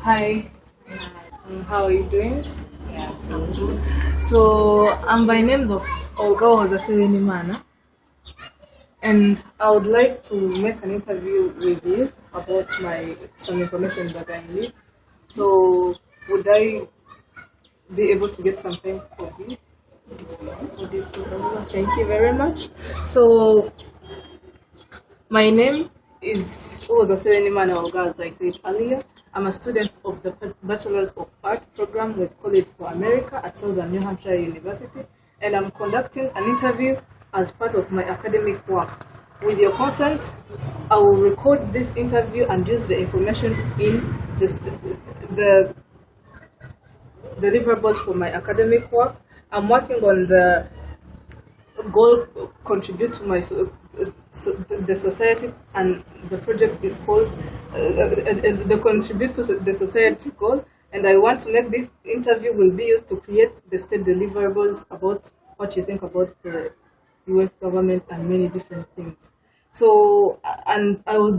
Hi, how are you doing? Yeah, I'm good. So, I'm by name of Olga Mana, and I would like to make an interview with you about some information that I need. So, would I be able to get some time for you? Would you say Olga? Thank you very much. So, my name is Mana Olga, as I said earlier. I'm a student of the Bachelor's of Art program with College for America at Southern New Hampshire University, and I'm conducting an interview as part of my academic work. With your consent, I will record this interview and use the information in the deliverables for my academic work. I'm working on the goal contribute to the society, and the project is called the contribute to the society goal, and I want to make this interview will be used to create the state deliverables about what you think about the US government and many different things. So, and I will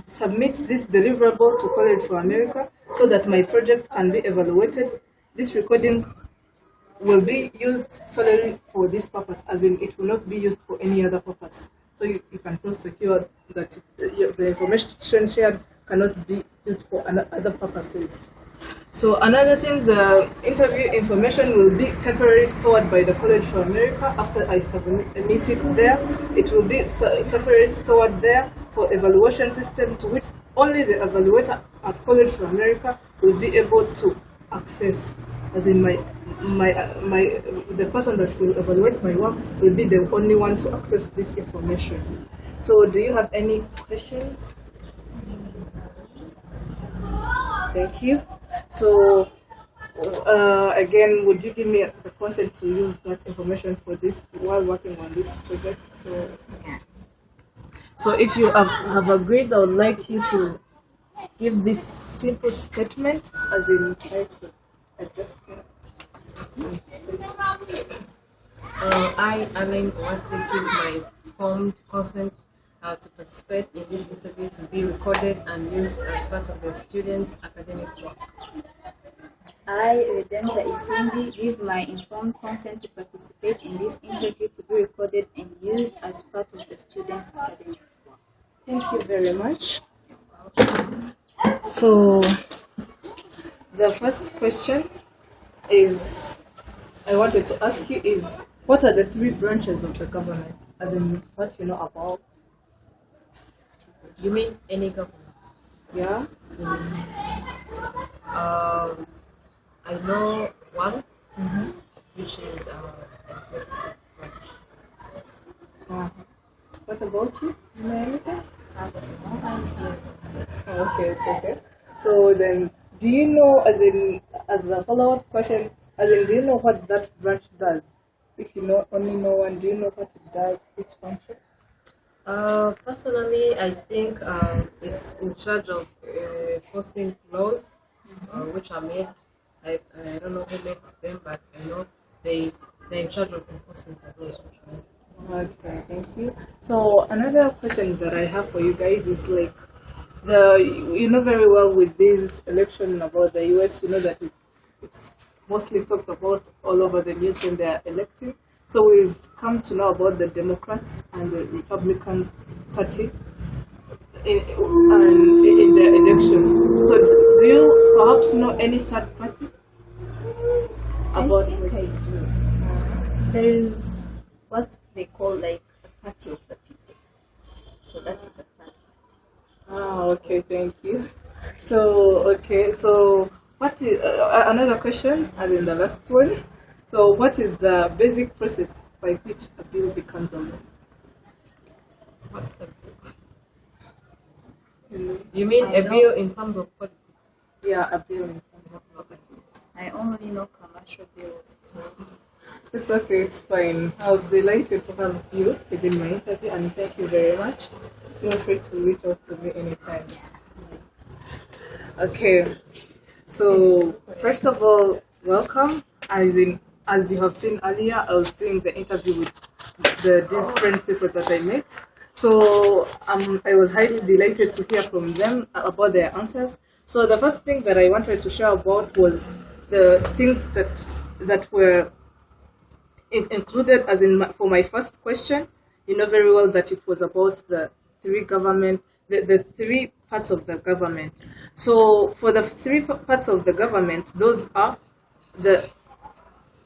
submit this deliverable to College for America so that my project can be evaluated. This recording will be used solely for this purpose, as in it will not be used for any other purpose. So you can feel secure that the information shared cannot be used for other purposes. So another thing, the interview information will be temporarily stored by the College for America after I submit it there. It will be temporarily stored there for evaluation system, to which only the evaluator at College for America will be able to access. As in the person that will evaluate my work will be the only one to access this information. So do you have any questions? Thank you. So, again, would you give me the consent to use that information for this while working on this project? So if you have agreed, I would like you to give this simple statement, as in try to adjust it. I, Alan Owase, give my informed consent to participate in this interview to be recorded and used as part of the students' academic work. I, Redempta Isimbi, give my informed consent to participate in this interview to be recorded and used as part of the students' academic work. Thank you very much. So, the first question is, I wanted to ask you is, what are the three branches of the government? As in, what you know about? You mean any government? Yeah? I know one, which is executive branch. What about you? Do you know anything? I have no idea. Okay, it's okay. So then, do you know, as a follow-up question, do you know what that branch does? If you only know one, do you know what it does, its function? Personally, I think it's in charge of enforcing laws which are made. I don't know who makes them, but I know they're in charge of enforcing the laws which are made. Okay, thank you. So another question that I have for you guys is like, you know very well with this election about the US, you know that it's mostly talked about all over the news when they are electing. So we've come to know about the Democrats and the Republicans party in the election. So do you perhaps know any third party about? I think I do. There is what they call like a party of the people. So that is a third party. Okay, thank you. So what is another question, as in the last one? So what is the basic process by which a bill becomes a law? What's the You mean I a know. bill in terms of politics? Yeah, a bill in terms of politics. I only know commercial bills. So It's okay, it's fine. I was delighted to have you within my interview, and thank you very much. Feel free to reach out to me anytime. Okay, so first of all, welcome. As you have seen earlier, I was doing the interview with the different people that I met. So I was highly delighted to hear from them about their answers. So the first thing that I wanted to share about was the things that were included, as in for my first question. You know very well that it was about the three parts of the government. So for the three parts of the government, those are the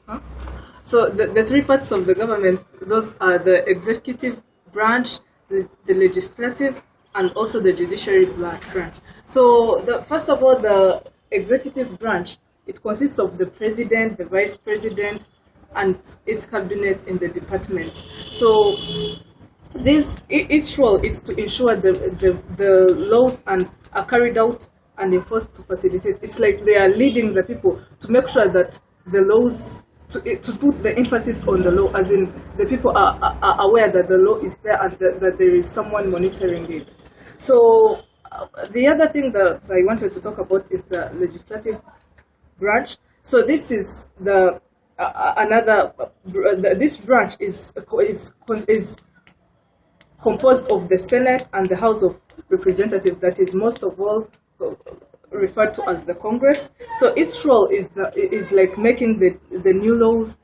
the three parts of the government, those are the executive branch, the legislative, and also the judiciary branch. So first of all, the executive branch, it consists of the president, the vice president, and its cabinet in the department. So each role is to ensure the laws are carried out and enforced to facilitate. It's like they are leading the people to make sure that the laws, to put the emphasis on the law, as in the people are aware that the law is there and that there is someone monitoring it. So the other thing that I wanted to talk about is the legislative branch. So this is this branch is composed of the Senate and the House of Representatives, that is most of all referred to as the Congress. So its role is like making the new laws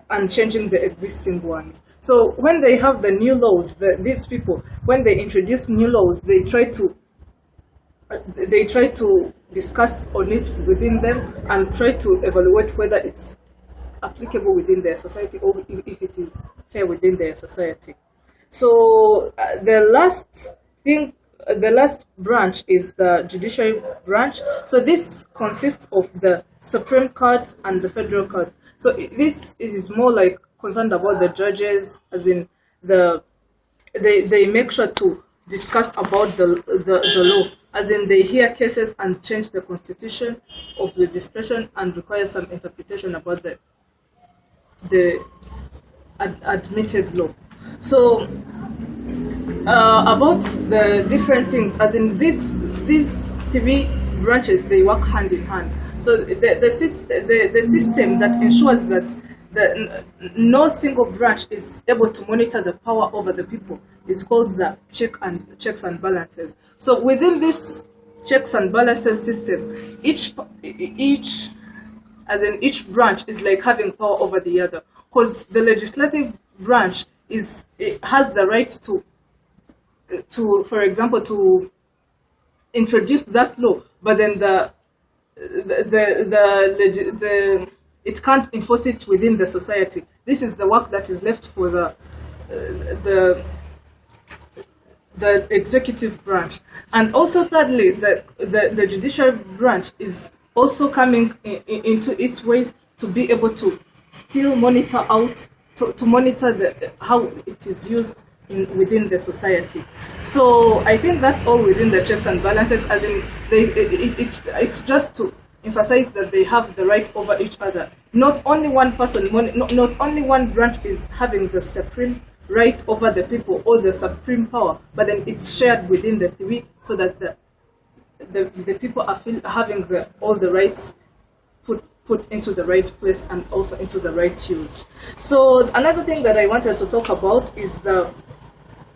and changing the existing ones. So when they have the new laws, these people, when they introduce new laws, they try to discuss on it within them and try to evaluate whether it's applicable within their society or if it is fair within their society. So the last branch is the judiciary branch. So this consists of the Supreme Court and the Federal Court. So this is more like concerned about the judges, as in they make sure to discuss about the law, as in they hear cases and change the constitution of legislation and require some interpretation about the admitted law. So about the different things, as in these three branches, they work hand in hand. So the system that ensures that no single branch is able to monitor the power over the people is called the checks and balances. So within this checks and balances system, each branch is like having power over the other, because the legislative branch has the right to, for example, to introduce that law, but then it can't enforce it within the society. This is the work that is left for the executive branch. And also thirdly, the judicial branch is also coming into its ways to be able to still monitor how it is used within the society. So I think that's all within the checks and balances, as in it's just to emphasize that they have the right over each other. Not only one person, not only one branch is having the supreme right over the people or the supreme power, but then it's shared within the three, so that the people are having all the rights put into the right place and also into the right use. So another thing that I wanted to talk about is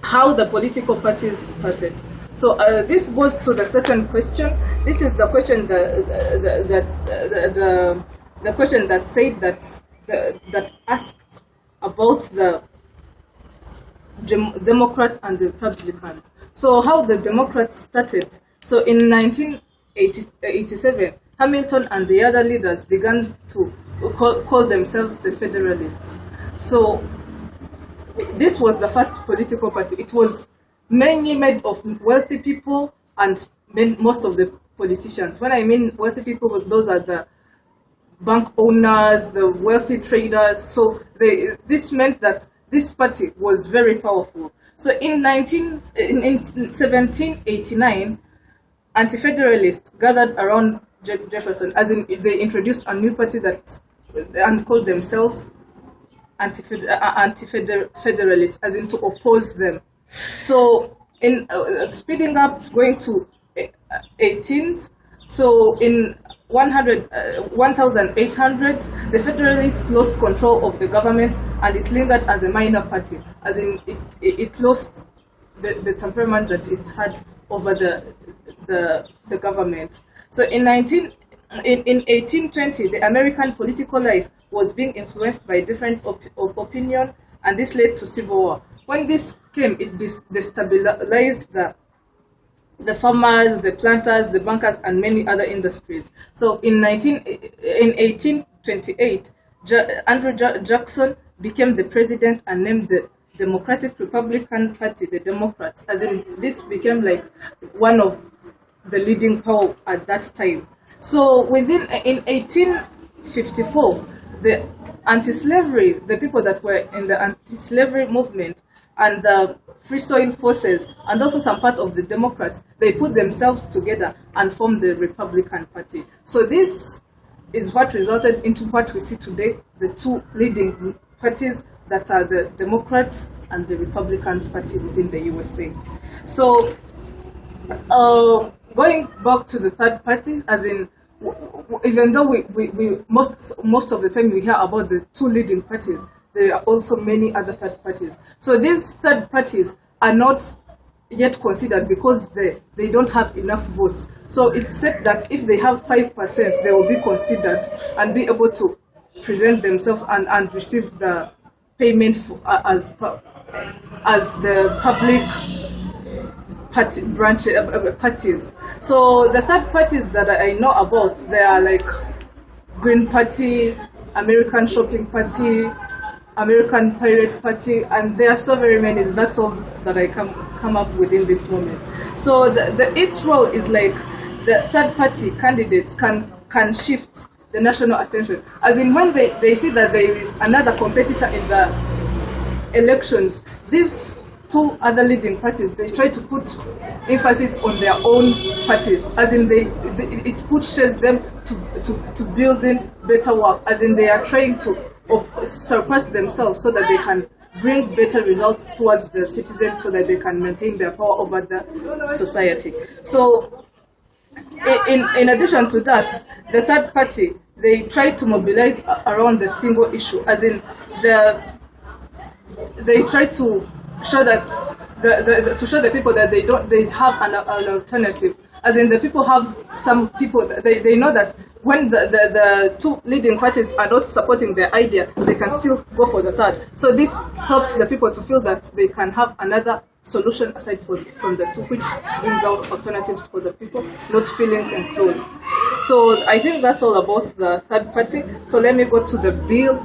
how the political parties started. So this goes to the second question. This is the question the question that said that asked about the Democrats and the Republicans. So how the Democrats started. So in 1987, Hamilton and the other leaders began to call themselves the Federalists. So this was the first political party. It was mainly made of wealthy people and most of the politicians. When I mean wealthy people, those are the bank owners, the wealthy traders. So this meant that this party was very powerful. So in 1789, anti-federalists gathered around Jefferson, as in they introduced a new party and called themselves anti-federalists, as in to oppose them. So in speeding up, going to 18th, so in 1800, the Federalists lost control of the government and it lingered as a minor party, as in it lost the temperament that it had over the government. So in 1820, the American political life was being influenced by different opinion, and this led to civil war. When this came, it destabilized the farmers, the planters, the bankers, and many other industries. So in 1828, Andrew Jackson became the president and named the Democratic Republican Party, the Democrats, as in this became like one of the leading power at that time. So in 1854, the anti-slavery, the people that were in the anti-slavery movement and the Free Soil forces and also some part of the Democrats, they put themselves together and formed the Republican Party. So this is what resulted into what we see today, the two leading parties that are the Democrats and the Republicans Party within the USA. So going back to the third party, as in, even though we most of the time we hear about the two leading parties, there are also many other third parties. So these third parties are not yet considered because they don't have enough votes. So it's said that if they have 5%, they will be considered and be able to present themselves and receive the payment as the public parties. So the third parties that I know about, they are like Green Party, American Shopping Party, American Pirate Party, and there are so very many. That's all that I come up with in this moment. So its role is like the third party candidates can shift the national attention, as in when they see that there is another competitor in the elections, these two other leading parties, they try to put emphasis on their own parties, as in it pushes them to building better work, as in they are trying to surpass themselves so that they can bring better results towards the citizens, so that they can maintain their power over the society. So in addition to that, the third party, they try to mobilize around the single issue, as in they try to show that to show the people that they have an alternative, as in the people have some people they know that when the two leading parties are not supporting their idea, they can still go for the third. So this helps the people to feel that they can have another solution aside from the two, which brings out alternatives for the people, not feeling enclosed. So I think that's all about the third party. So let me go to the bill,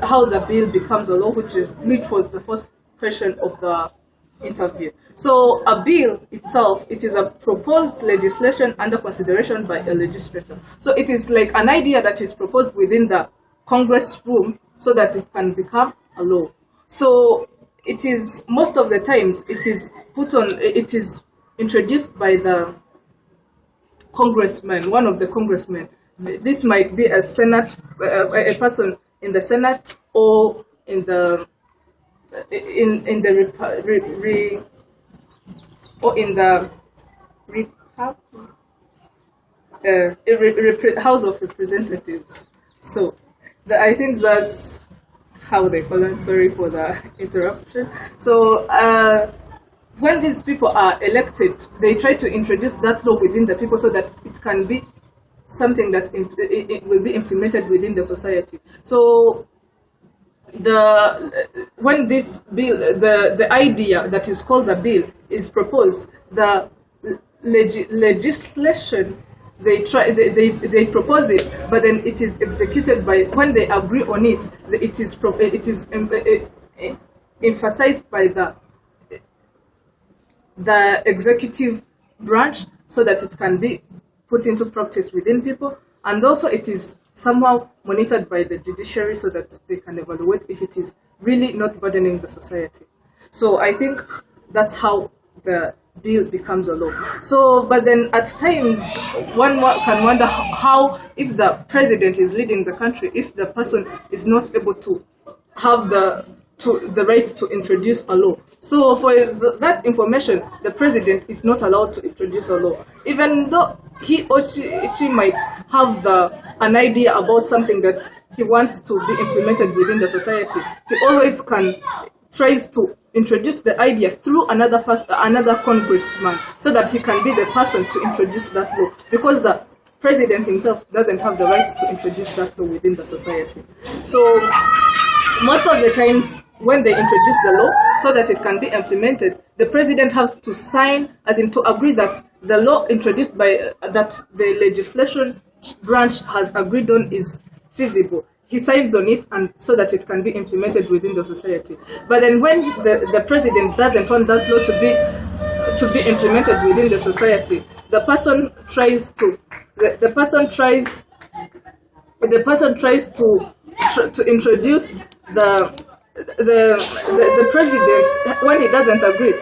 how the bill becomes a law, which was the first question of the interview. So a bill itself, it is a proposed legislation under consideration by a legislature. So it is like an idea that is proposed within the Congress room so that it can become a law. So it is, most of the times, it is introduced by the congressman, one of the congressmen. This might be a senate, a person in the Senate, or in the House of Representatives. So I think that's how they call it. Sorry for the interruption. So when these people are elected, they try to introduce that law within the people so that it can be something that it will be implemented within the society. So when this bill, the idea that is called a bill is proposed, the legislation, they propose it, but then it is executed by, when they agree on it, it is emphasized by the executive branch so that it can be put into practice within people, and also it is somehow monitored by the judiciary so that they can evaluate if it is really not burdening the society. So I think that's how the bill becomes a law. So, but then at times one can wonder how, if the president is leading the country, if the person is not able to have the right to introduce a law. So for that information, the president is not allowed to introduce a law, even though he or she might have an idea about something that he wants to be implemented within the society. He always tries to introduce the idea through another congressman, so that he can be the person to introduce that law, because the president himself doesn't have the right to introduce that law within the society. So most of the times when they introduce the law so that it can be implemented, the president has to sign, as in to agree that the law introduced by that the legislation branch has agreed on is feasible. He signs on it, and so that it can be implemented within the society. But then when the president doesn't want that law to be implemented within the society, the person tries to introduce the president. When he doesn't agree,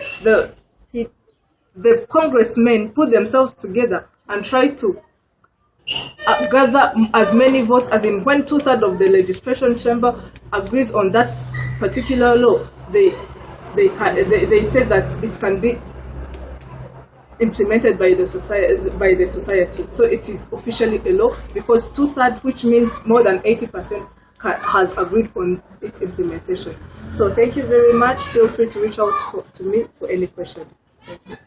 the congressmen put themselves together and try to gather as many votes, as in when 2/3 of the legislation chamber agrees on that particular law, they say that it can be implemented by the society. So it is officially a law, because 2/3, which means more than 80%, has agreed on its implementation. So thank you very much. Feel free to reach out to me for any question. Thank you.